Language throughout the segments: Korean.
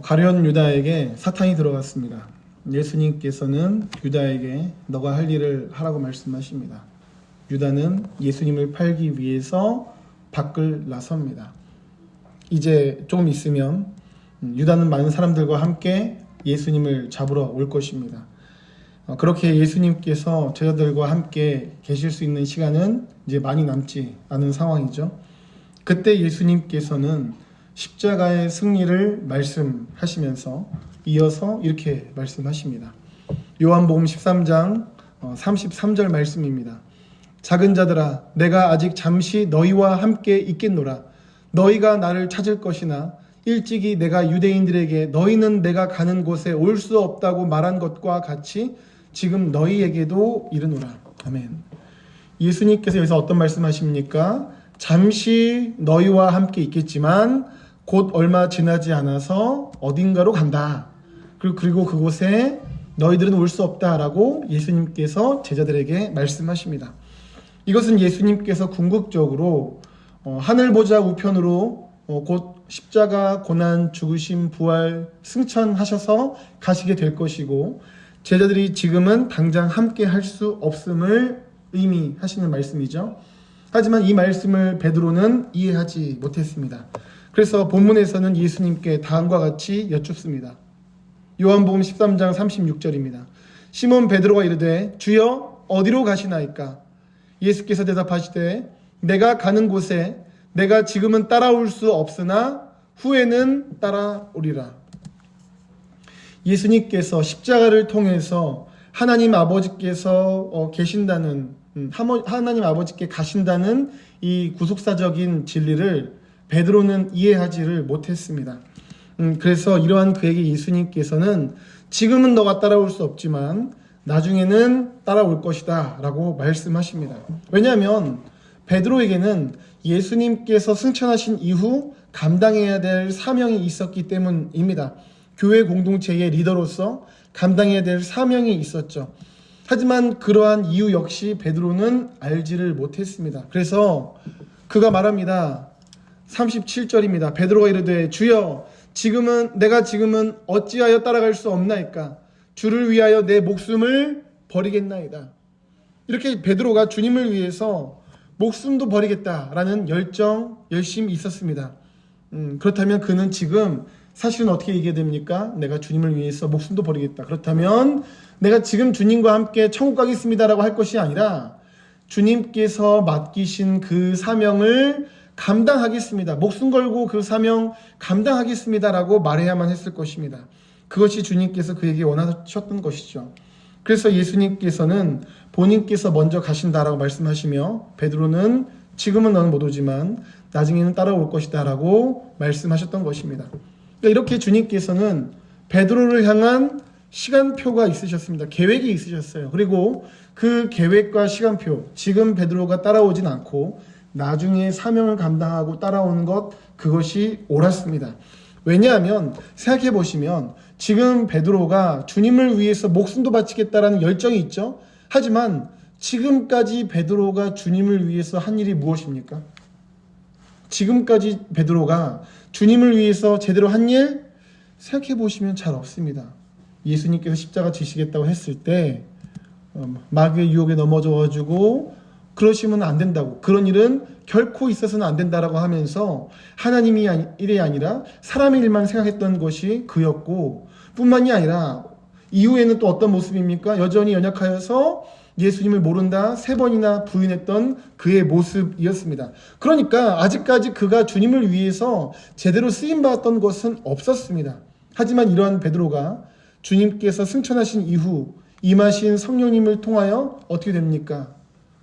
가룟 유다에게 사탄이 들어갔습니다. 예수님께서는 유다에게 너가 할 일을 하라고 말씀하십니다. 유다는 예수님을 팔기 위해서 밖을 나섭니다. 이제 조금 있으면 유다는 많은 사람들과 함께 예수님을 잡으러 올 것입니다. 그렇게 예수님께서 제자들과 함께 계실 수 있는 시간은 이제 많이 남지 않은 상황이죠. 그때 예수님께서는 십자가의 승리를 말씀하시면서 이어서 이렇게 말씀하십니다. 요한복음 13장 33절 말씀입니다. 작은 자들아, 내가 아직 잠시 너희와 함께 있겠노라. 너희가 나를 찾을 것이나 일찍이 내가 유대인들에게 너희는 내가 가는 곳에 올 수 없다고 말한 것과 같이 지금 너희에게도 이르노라. 아멘. 예수님께서 여기서 어떤 말씀하십니까? 잠시 너희와 함께 있겠지만 곧 얼마 지나지 않아서 어딘가로 간다. 그리고 그곳에 너희들은 올 수 없다라고 예수님께서 제자들에게 말씀하십니다. 이것은 예수님께서 궁극적으로 하늘 보좌 우편으로 곧 십자가 고난 죽으심 부활 승천하셔서 가시게 될 것이고 제자들이 지금은 당장 함께 할 수 없음을 의미하시는 말씀이죠. 하지만 이 말씀을 베드로는 이해하지 못했습니다. 그래서 본문에서는 예수님께 다음과 같이 여쭙습니다. 요한복음 13장 36절입니다. 시몬 베드로가 이르되 주여 어디로 가시나이까? 예수께서 대답하시되 내가 가는 곳에 내가 지금은 따라올 수 없으나 후에는 따라오리라. 예수님께서 십자가를 통해서 하나님 아버지께서 계신다는 하나님 아버지께 가신다는 이 구속사적인 진리를 베드로는 이해하지를 못했습니다. 그래서 이러한 그에게 예수님께서는 지금은 너가 따라올 수 없지만 나중에는 따라올 것이다 라고 말씀하십니다. 왜냐하면 베드로에게는 예수님께서 승천하신 이후 감당해야 될 사명이 있었기 때문입니다. 교회 공동체의 리더로서 감당해야 될 사명이 있었죠. 하지만 그러한 이유 역시 베드로는 알지를 못했습니다. 그래서 그가 말합니다. 37절입니다. 베드로가 이르되 주여 내가 지금은 어찌하여 따라갈 수 없나이까? 주를 위하여 내 목숨을 버리겠나이다. 이렇게 베드로가 주님을 위해서 목숨도 버리겠다라는 열심이 있었습니다. 그렇다면 그는 지금 사실은 어떻게 얘기해야 됩니까? 내가 주님을 위해서 목숨도 버리겠다. 그렇다면 내가 지금 주님과 함께 천국 가겠습니다라고 할 것이 아니라 주님께서 맡기신 그 사명을 감당하겠습니다. 목숨 걸고 그 사명 감당하겠습니다라고 말해야만 했을 것입니다. 그것이 주님께서 그에게 원하셨던 것이죠. 그래서 예수님께서는 본인께서 먼저 가신다라고 말씀하시며 베드로는 지금은 너는 못 오지만 나중에는 따라올 것이다 라고 말씀하셨던 것입니다. 그러니까 이렇게 주님께서는 베드로를 향한 시간표가 있으셨습니다. 계획이 있으셨어요. 그리고 그 계획과 시간표, 지금 베드로가 따라오진 않고 나중에 사명을 감당하고 따라오는 그것이 옳았습니다. 왜냐하면 생각해 보시면 지금 베드로가 주님을 위해서 목숨도 바치겠다라는 열정이 있죠. 하지만 지금까지 베드로가 주님을 위해서 한 일이 무엇입니까? 지금까지 베드로가 주님을 위해서 제대로 한 일 생각해 보시면 잘 없습니다. 예수님께서 십자가 지시겠다고 했을 때 마귀의 유혹에 넘어져 가지고 그러시면 안 된다고, 그런 일은 결코 있어서는 안 된다라고 하면서 하나님이 일이 아니라 사람의 일만 생각했던 것이 그였고, 뿐만이 아니라 이후에는 또 어떤 모습입니까? 여전히 연약하여서 예수님을 모른다 3번이나 부인했던 그의 모습이었습니다. 그러니까 아직까지 그가 주님을 위해서 제대로 쓰임받았던 것은 없었습니다. 하지만 이러한 베드로가 주님께서 승천하신 이후 임하신 성령님을 통하여 어떻게 됩니까?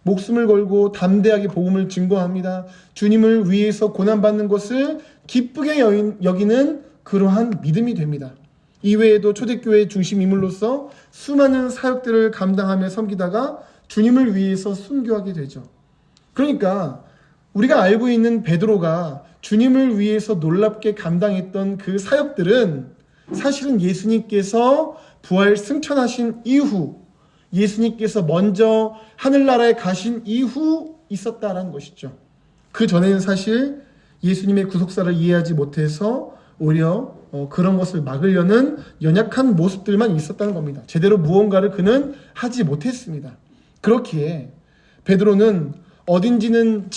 목숨을 걸고 담대하게 복음을 증거합니다. 주님을 위해서 고난받는 것을 기쁘게 여기는 그러한 믿음이 됩니다. 이외에도 초대교회의 중심 인물로서 수많은 사역들을 감당하며 섬기다가 주님을 위해서 순교하게 되죠. 그러니까 우리가 알고 있는 베드로가 주님을 위해서 놀랍게 감당했던 그 사역들은 사실은 예수님께서 부활 승천하신 이후, 예수님께서 먼저 하늘나라에 가신 이후 있었다라는 것이죠. 그 전에는 사실 예수님의 구속사를 이해하지 못해서 오히려 그런 것을 막으려는 연약한 모습들만 있었다는 겁니다. 제대로 무언가를 그는 하지 못했습니다. 그렇기에 베드로는 어딘지는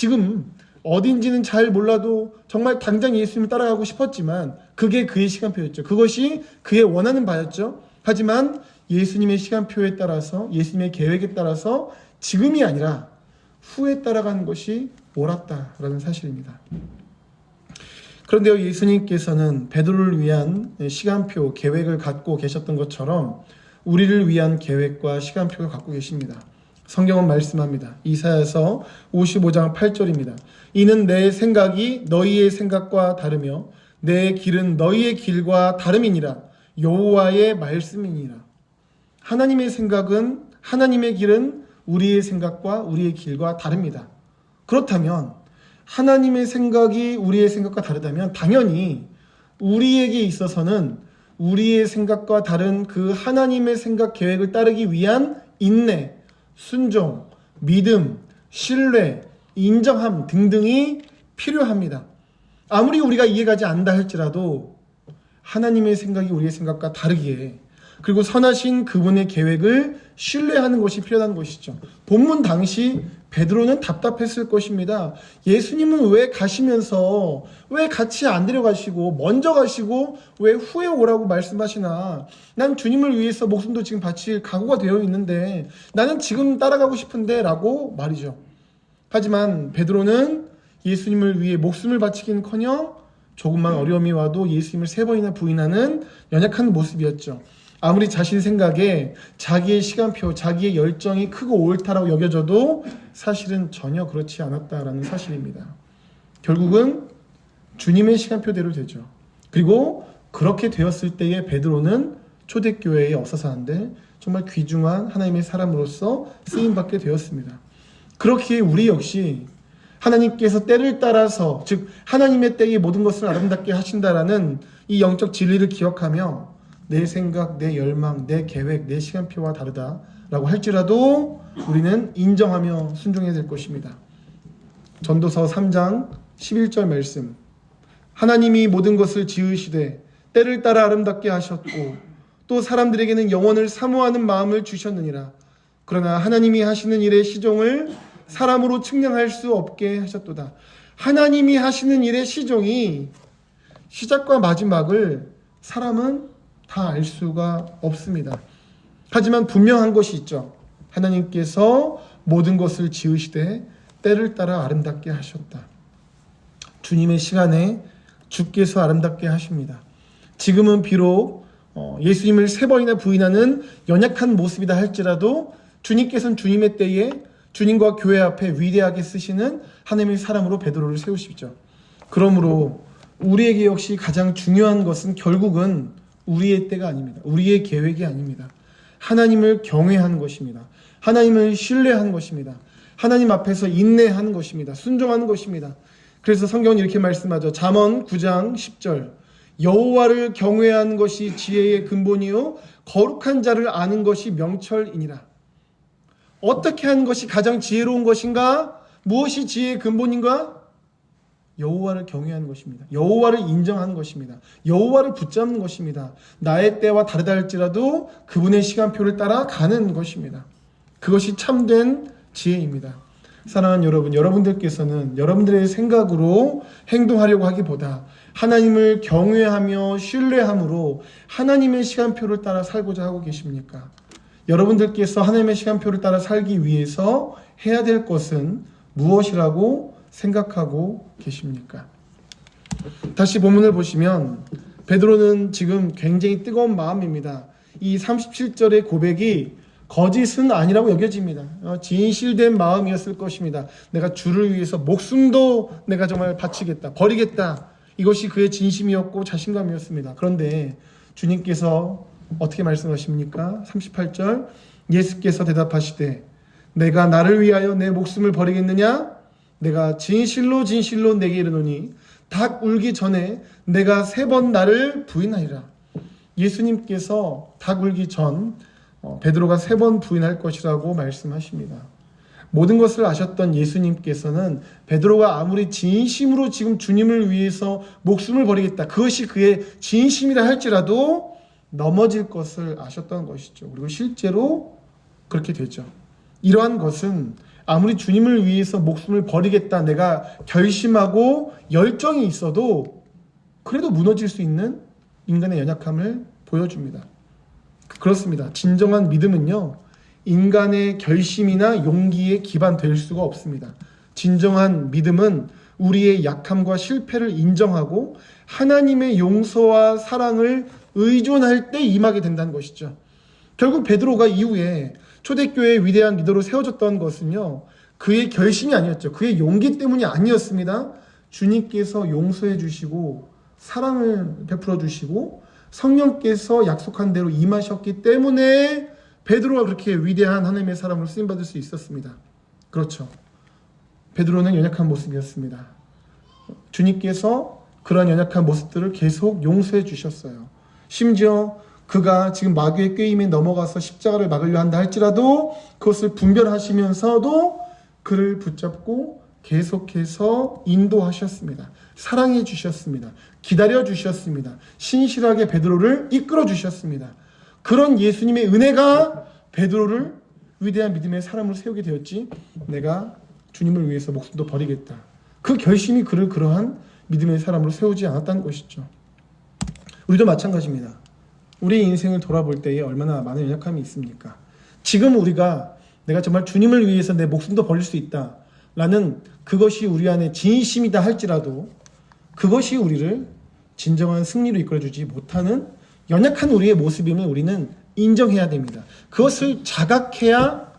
잘 몰라도 정말 당장 예수님을 따라가고 싶었지만 그게 그의 시간표였죠. 그것이 그의 원하는 바였죠. 하지만 예수님의 시간표에 따라서, 예수님의 계획에 따라서 지금이 아니라 후에 따라가는 것이 옳았다라는 사실입니다. 그런데요, 예수님께서는 베드로를 위한 시간표, 계획을 갖고 계셨던 것처럼 우리를 위한 계획과 시간표를 갖고 계십니다. 성경은 말씀합니다. 이사야서 55장 8절입니다. 이는 내 생각이 너희의 생각과 다르며 내 길은 너희의 길과 다름이니라. 여호와의 말씀이니라. 하나님의 생각은, 하나님의 길은 우리의 생각과 우리의 길과 다릅니다. 그렇다면 하나님의 생각이 우리의 생각과 다르다면 당연히 우리에게 있어서는 우리의 생각과 다른 그 하나님의 생각 계획을 따르기 위한 인내, 순종, 믿음, 신뢰, 인정함 등등이 필요합니다. 아무리 우리가 이해가지 않는다 할지라도 하나님의 생각이 우리의 생각과 다르기에, 그리고 선하신 그분의 계획을 신뢰하는 것이 필요한 것이죠. 본문 당시 베드로는 답답했을 것입니다. 예수님은 왜 가시면서 왜 같이 안 데려가시고 먼저 가시고 왜 후에 오라고 말씀하시나? 난 주님을 위해서 목숨도 지금 바칠 각오가 되어 있는데 나는 지금 따라가고 싶은데 라고 말이죠. 하지만 베드로는 예수님을 위해 목숨을 바치기는커녕 조금만 어려움이 와도 예수님을 3번이나 부인하는 연약한 모습이었죠. 아무리 자신 생각에 자기의 시간표, 자기의 열정이 크고 옳다라고 여겨져도 사실은 전혀 그렇지 않았다라는 사실입니다. 결국은 주님의 시간표대로 되죠. 그리고 그렇게 되었을 때에 베드로는 초대교회에 없어서는데 정말 귀중한 하나님의 사람으로서 쓰임받게 되었습니다. 그렇기에 우리 역시 하나님께서 때를 따라서, 즉 하나님의 때에 모든 것을 아름답게 하신다라는 이 영적 진리를 기억하며 내 생각, 내 열망, 내 계획, 내 시간표와 다르다라고 할지라도 우리는 인정하며 순종해야 될 것입니다. 전도서 3장 11절 말씀. 하나님이 모든 것을 지으시되 때를 따라 아름답게 하셨고 또 사람들에게는 영원을 사모하는 마음을 주셨느니라. 그러나 하나님이 하시는 일의 시종을 사람으로 측량할 수 없게 하셨도다. 하나님이 하시는 일의 시종이 시작과 마지막을 사람은 다 알 수가 없습니다. 하지만 분명한 것이 있죠. 하나님께서 모든 것을 지으시되 때를 따라 아름답게 하셨다. 주님의 시간에 주께서 아름답게 하십니다. 지금은 비록 예수님을 3번이나 부인하는 연약한 모습이다 할지라도 주님께서는 주님의 때에 주님과 교회 앞에 위대하게 쓰시는 하나님의 사람으로 베드로를 세우시죠. 그러므로 우리에게 역시 가장 중요한 것은 결국은 우리의 때가 아닙니다. 우리의 계획이 아닙니다. 하나님을 경외하는 것입니다. 하나님을 신뢰하는 것입니다. 하나님 앞에서 인내하는 것입니다. 순종하는 것입니다. 그래서 성경은 이렇게 말씀하죠. 잠언 9장 10절. 여호와를 경외하는 것이 지혜의 근본이요 거룩한 자를 아는 것이 명철이니라. 어떻게 하는 것이 가장 지혜로운 것인가? 무엇이 지혜의 근본인가? 여호와를 경외하는 것입니다. 여호와를 인정하는 것입니다. 여호와를 붙잡는 것입니다. 나의 때와 다르다 할지라도 그분의 시간표를 따라 가는 것입니다. 그것이 참된 지혜입니다. 사랑하는 여러분, 여러분들께서는 여러분들의 생각으로 행동하려고 하기보다 하나님을 경외하며 신뢰함으로 하나님의 시간표를 따라 살고자 하고 계십니까? 여러분들께서 하나님의 시간표를 따라 살기 위해서 해야 될 것은 무엇이라고 생각하고 계십니까? 다시 본문을 보시면 베드로는 지금 굉장히 뜨거운 마음입니다. 이 37절의 고백이 거짓은 아니라고 여겨집니다. 진실된 마음이었을 것입니다. 내가 주를 위해서 목숨도 내가 정말 바치겠다, 버리겠다. 이것이 그의 진심이었고 자신감이었습니다. 그런데 주님께서 어떻게 말씀하십니까? 38절. 예수께서 대답하시되 내가 나를 위하여 내 목숨을 버리겠느냐? 내가 진실로 진실로 내게 이르노니 닭 울기 전에 내가 3번 나를 부인하리라. 예수님께서 닭 울기 전 베드로가 3번 부인할 것이라고 말씀하십니다. 모든 것을 아셨던 예수님께서는 베드로가 아무리 진심으로 지금 주님을 위해서 목숨을 버리겠다, 그것이 그의 진심이라 할지라도 넘어질 것을 아셨던 것이죠. 그리고 실제로 그렇게 되죠. 이러한 것은 아무리 주님을 위해서 목숨을 버리겠다, 내가 결심하고 열정이 있어도 그래도 무너질 수 있는 인간의 연약함을 보여줍니다. 그렇습니다. 진정한 믿음은요, 인간의 결심이나 용기에 기반될 수가 없습니다. 진정한 믿음은 우리의 약함과 실패를 인정하고 하나님의 용서와 사랑을 의존할 때 임하게 된다는 것이죠. 결국 베드로가 이후에 초대교회의 위대한 리더로 세워졌던 것은요, 그의 결심이 아니었죠. 그의 용기 때문이 아니었습니다. 주님께서 용서해 주시고 사랑을 베풀어 주시고 성령께서 약속한 대로 임하셨기 때문에 베드로가 그렇게 위대한 하나님의 사람으로 쓰임받을 수 있었습니다. 그렇죠. 베드로는 연약한 모습이었습니다. 주님께서 그러한 연약한 모습들을 계속 용서해 주셨어요. 심지어 그가 지금 마귀의 꾀임에 넘어가서 십자가를 막으려 한다 할지라도 그것을 분별하시면서도 그를 붙잡고 계속해서 인도하셨습니다. 사랑해 주셨습니다. 기다려 주셨습니다. 신실하게 베드로를 이끌어 주셨습니다. 그런 예수님의 은혜가 베드로를 위대한 믿음의 사람으로 세우게 되었지, 내가 주님을 위해서 목숨도 버리겠다, 그 결심이 그를 그러한 믿음의 사람으로 세우지 않았다는 것이죠. 우리도 마찬가지입니다. 우리의 인생을 돌아볼 때에 얼마나 많은 연약함이 있습니까? 지금 우리가 내가 정말 주님을 위해서 내 목숨도 버릴 수 있다 라는 그것이 우리 안에 진심이다 할지라도 그것이 우리를 진정한 승리로 이끌어주지 못하는 연약한 우리의 모습임을 우리는 인정해야 됩니다. 그것을 자각해야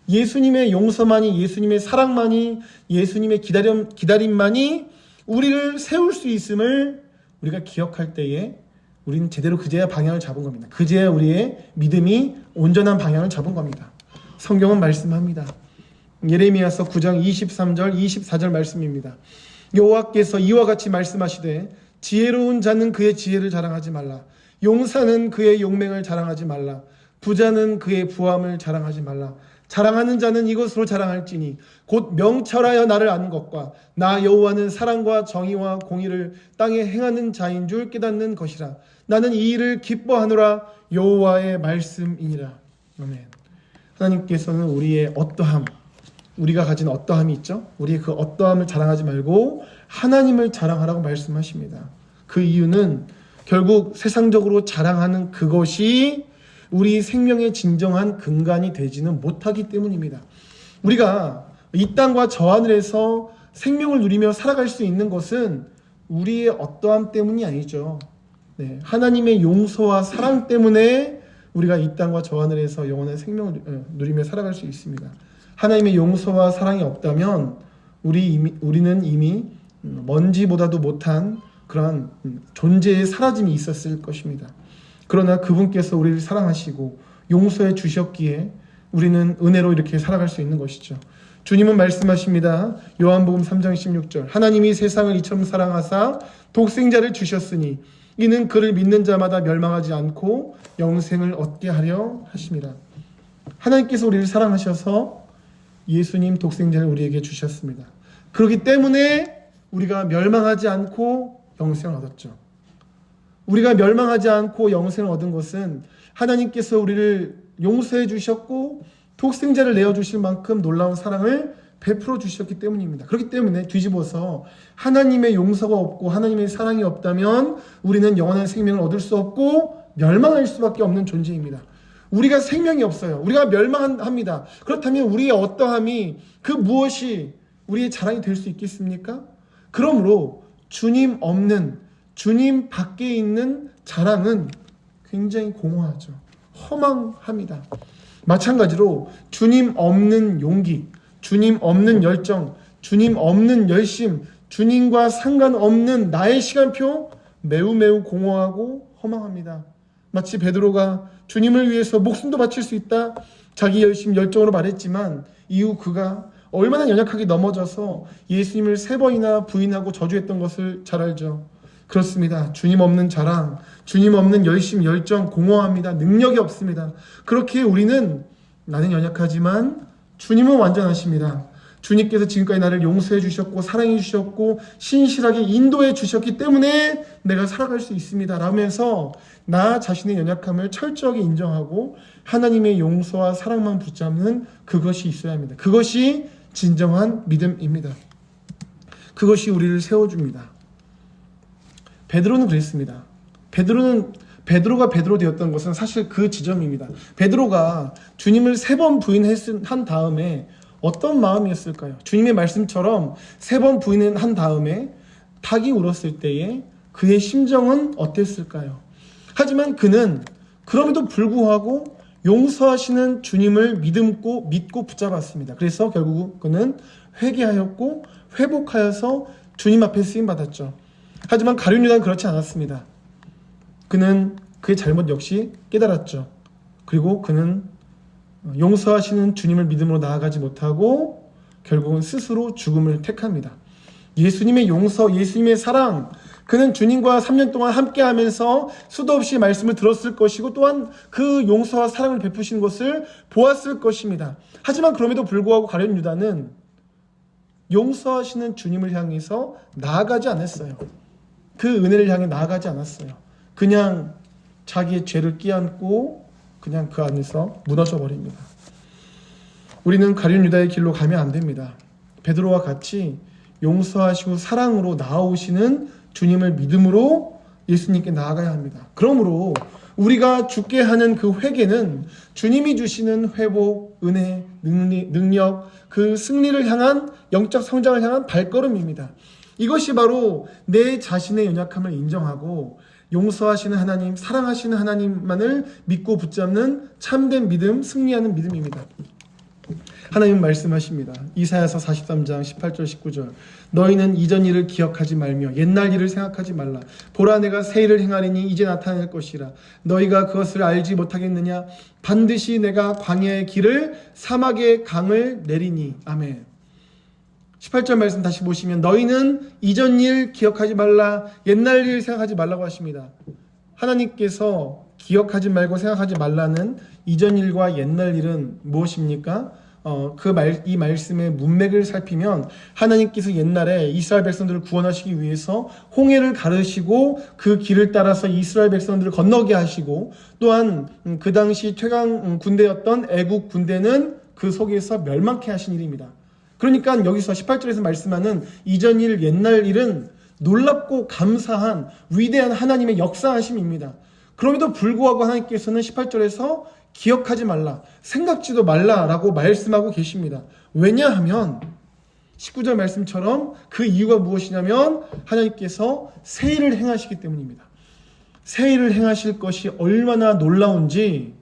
예수님의 용서만이, 예수님의 사랑만이, 예수님의 기다림만이 우리를 세울 수 있음을 우리가 기억할 때에 우리는 제대로 그제야 방향을 잡은 겁니다. 그제야 우리의 믿음이 온전한 방향을 잡은 겁니다. 성경은 말씀합니다. 예레미야서 9장 23절 24절 말씀입니다. 여호와께서 이와 같이 말씀하시되 지혜로운 자는 그의 지혜를 자랑하지 말라. 용사는 그의 용맹을 자랑하지 말라. 부자는 그의 부함을 자랑하지 말라. 자랑하는 자는 이것으로 자랑할지니 곧 명철하여 나를 아는 것과 나 여호와는 사랑과 정의와 공의를 땅에 행하는 자인 줄 깨닫는 것이라. 나는 이 일을 기뻐하노라. 여호와의 말씀이니라. 아멘. 하나님께서는 우리의 어떠함, 우리가 가진 어떠함이 있죠? 우리의 그 어떠함을 자랑하지 말고 하나님을 자랑하라고 말씀하십니다. 그 이유는 결국 세상적으로 자랑하는 그것이 우리 생명의 진정한 근간이 되지는 못하기 때문입니다. 우리가 이 땅과 저 하늘에서 생명을 누리며 살아갈 수 있는 것은 우리의 어떠함 때문이 아니죠. 네, 하나님의 용서와 사랑 때문에 우리가 이 땅과 저 하늘에서 영원한 생명을 누리며 살아갈 수 있습니다. 하나님의 용서와 사랑이 없다면 우리는 이미 먼지보다도 못한 그러한 존재의 사라짐이 있었을 것입니다. 그러나 그분께서 우리를 사랑하시고 용서해 주셨기에 우리는 은혜로 이렇게 살아갈 수 있는 것이죠. 주님은 말씀하십니다. 요한복음 3장 16절 하나님이 세상을 이처럼 사랑하사 독생자를 주셨으니 이는 그를 믿는 자마다 멸망하지 않고 영생을 얻게 하려 하심이라. 하나님께서 우리를 사랑하셔서 예수님 독생자를 우리에게 주셨습니다. 그렇기 때문에 우리가 멸망하지 않고 영생을 얻었죠. 우리가 멸망하지 않고 영생을 얻은 것은 하나님께서 우리를 용서해 주셨고 독생자를 내어주실 만큼 놀라운 사랑을 베풀어 주셨기 때문입니다. 그렇기 때문에 뒤집어서 하나님의 용서가 없고 하나님의 사랑이 없다면 우리는 영원한 생명을 얻을 수 없고 멸망할 수밖에 없는 존재입니다. 우리가 생명이 없어요. 우리가 멸망합니다. 그렇다면 우리의 어떠함이 그 무엇이 우리의 자랑이 될 수 있겠습니까? 그러므로 주님 없는, 주님 밖에 있는 자랑은 굉장히 공허하죠. 허망합니다. 마찬가지로 주님 없는 용기, 주님 없는 열정, 주님 없는 열심, 주님과 상관없는 나의 시간표 매우 공허하고 허망합니다. 마치 베드로가 주님을 위해서 목숨도 바칠 수 있다 자기 열심 열정으로 말했지만 이후 그가 얼마나 연약하게 넘어져서 예수님을 3번이나 부인하고 저주했던 것을 잘 알죠. 그렇습니다. 주님 없는 자랑, 주님 없는 열심 열정 공허합니다. 능력이 없습니다. 그렇게 우리는 나는 연약하지만 주님은 완전하십니다. 주님께서 지금까지 나를 용서해 주셨고 사랑해 주셨고 신실하게 인도해 주셨기 때문에 내가 살아갈 수 있습니다 라면서 나 자신의 연약함을 철저하게 인정하고 하나님의 용서와 사랑만 붙잡는 그것이 있어야 합니다. 그것이 진정한 믿음입니다. 그것이 우리를 세워줍니다. 베드로는 그랬습니다. 베드로가 베드로 되었던 것은 사실 그 지점입니다. 베드로가 주님을 3번 부인한 다음에 어떤 마음이었을까요? 주님의 말씀처럼 3번 부인한 다음에 닭이 울었을 때에 그의 심정은 어땠을까요? 하지만 그는 그럼에도 불구하고 용서하시는 주님을 믿고 붙잡았습니다. 그래서 결국 그는 회개하였고 회복하여서 주님 앞에 쓰임받았죠. 하지만 가룟 유다는 그렇지 않았습니다. 그는 그의 잘못 역시 깨달았죠. 그리고 그는 용서하시는 주님을 믿음으로 나아가지 못하고 결국은 스스로 죽음을 택합니다. 예수님의 용서, 예수님의 사랑, 그는 주님과 3년 동안 함께하면서 수도 없이 말씀을 들었을 것이고 또한 그 용서와 사랑을 베푸신 것을 보았을 것입니다. 하지만 그럼에도 불구하고 가룟 유다는 용서하시는 주님을 향해서 나아가지 않았어요. 그 은혜를 향해 나아가지 않았어요. 그냥 자기의 죄를 끼안고 그냥 그 안에서 무너져 버립니다. 우리는 가룟 유다의 길로 가면 안 됩니다. 베드로와 같이 용서하시고 사랑으로 나아오시는 주님을 믿음으로 예수님께 나아가야 합니다. 그러므로 우리가 죽게 하는 그 회개는 주님이 주시는 회복, 은혜, 능력, 그 승리를 향한 영적 성장을 향한 발걸음입니다. 이것이 바로 내 자신의 연약함을 인정하고 용서하시는 하나님, 사랑하시는 하나님만을 믿고 붙잡는 참된 믿음, 승리하는 믿음입니다. 하나님은 말씀하십니다. 이사야서 43장 18절 19절 너희는 이전 일을 기억하지 말며 옛날 일을 생각하지 말라. 보라 내가 새 일을 행하리니 이제 나타날 것이라. 너희가 그것을 알지 못하겠느냐. 반드시 내가 광야의 길을 사막의 강을 내리니. 아멘. 18절 말씀 다시 보시면 너희는 이전 일 기억하지 말라. 옛날 일 생각하지 말라고 하십니다. 하나님께서 기억하지 말고 생각하지 말라는 이전 일과 옛날 일은 무엇입니까? 이 말씀의 문맥을 살피면 하나님께서 옛날에 이스라엘 백성들을 구원하시기 위해서 홍해를 가르시고 그 길을 따라서 이스라엘 백성들을 건너게 하시고 또한 그 당시 최강 군대였던 애국 군대는 그 속에서 멸망케 하신 일입니다. 그러니까 여기서 18절에서 말씀하는 이전 일, 옛날 일은 놀랍고 감사한 위대한 하나님의 역사하심입니다. 그럼에도 불구하고 하나님께서는 18절에서 기억하지 말라, 생각지도 말라라고 말씀하고 계십니다. 왜냐하면 19절 말씀처럼 그 이유가 무엇이냐면 하나님께서 새 일을 행하시기 때문입니다. 새 일을 행하실 것이 얼마나 놀라운지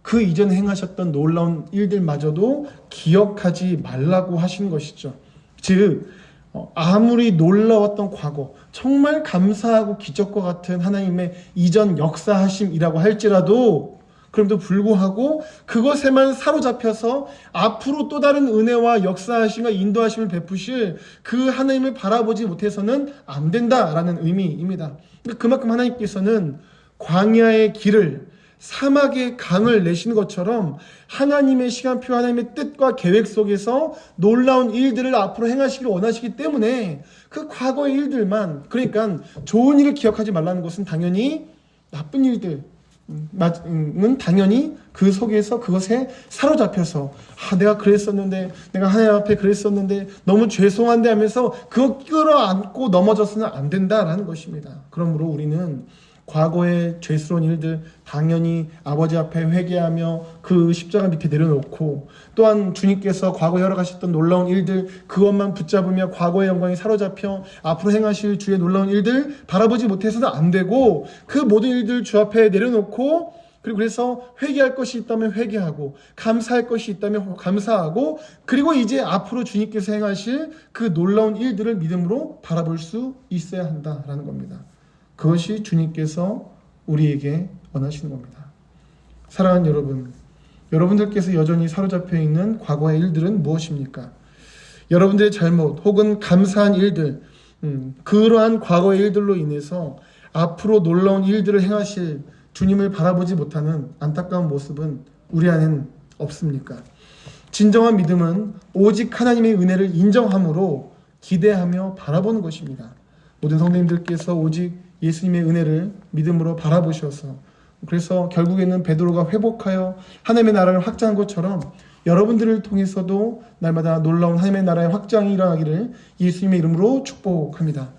그 이전에 행하셨던 놀라운 일들마저도 기억하지 말라고 하신 것이죠. 즉 아무리 놀라웠던 과거, 정말 감사하고 기적과 같은 하나님의 이전 역사하심이라고 할지라도 그럼에도 불구하고 그것에만 사로잡혀서 앞으로 또 다른 은혜와 역사하심과 인도하심을 베푸실 그 하나님을 바라보지 못해서는 안 된다라는 의미입니다. 그만큼 하나님께서는 광야의 길을 사막의 강을 내신 것처럼 하나님의 시간표, 하나님의 뜻과 계획 속에서 놀라운 일들을 앞으로 행하시기를 원하시기 때문에 그 과거의 일들만, 그러니까 좋은 일을 기억하지 말라는 것은 당연히 나쁜 일들은 당연히 그 속에서 그것에 사로잡혀서 내가 그랬었는데, 내가 하나님 앞에 그랬었는데 너무 죄송한데 하면서 그거 끌어안고 넘어져서는 안 된다라는 것입니다. 그러므로 우리는 과거의 죄스러운 일들 당연히 아버지 앞에 회개하며 그 십자가 밑에 내려놓고, 또한 주님께서 과거에 허락하셨던 놀라운 일들 그것만 붙잡으며 과거의 영광이 사로잡혀 앞으로 행하실 주의 놀라운 일들 바라보지 못해서는 안 되고, 그 모든 일들 주 앞에 내려놓고, 그리고 그래서 회개할 것이 있다면 회개하고 감사할 것이 있다면 감사하고, 그리고 이제 앞으로 주님께서 행하실 그 놀라운 일들을 믿음으로 바라볼 수 있어야 한다라는 겁니다. 그것이 주님께서 우리에게 원하시는 겁니다. 사랑하는 여러분, 여러분들께서 여전히 사로잡혀 있는 과거의 일들은 무엇입니까? 여러분들의 잘못 혹은 감사한 일들, 그러한 과거의 일들로 인해서 앞으로 놀라운 일들을 행하실 주님을 바라보지 못하는 안타까운 모습은 우리 안에는 없습니까? 진정한 믿음은 오직 하나님의 은혜를 인정함으로 기대하며 바라보는 것입니다. 모든 성도님들께서 오직 예수님의 은혜를 믿음으로 바라보셔서 그래서 결국에는 베드로가 회복하여 하나님의 나라를 확장한 것처럼 여러분들을 통해서도 날마다 놀라운 하나님의 나라의 확장이 일어나기를 예수님의 이름으로 축복합니다.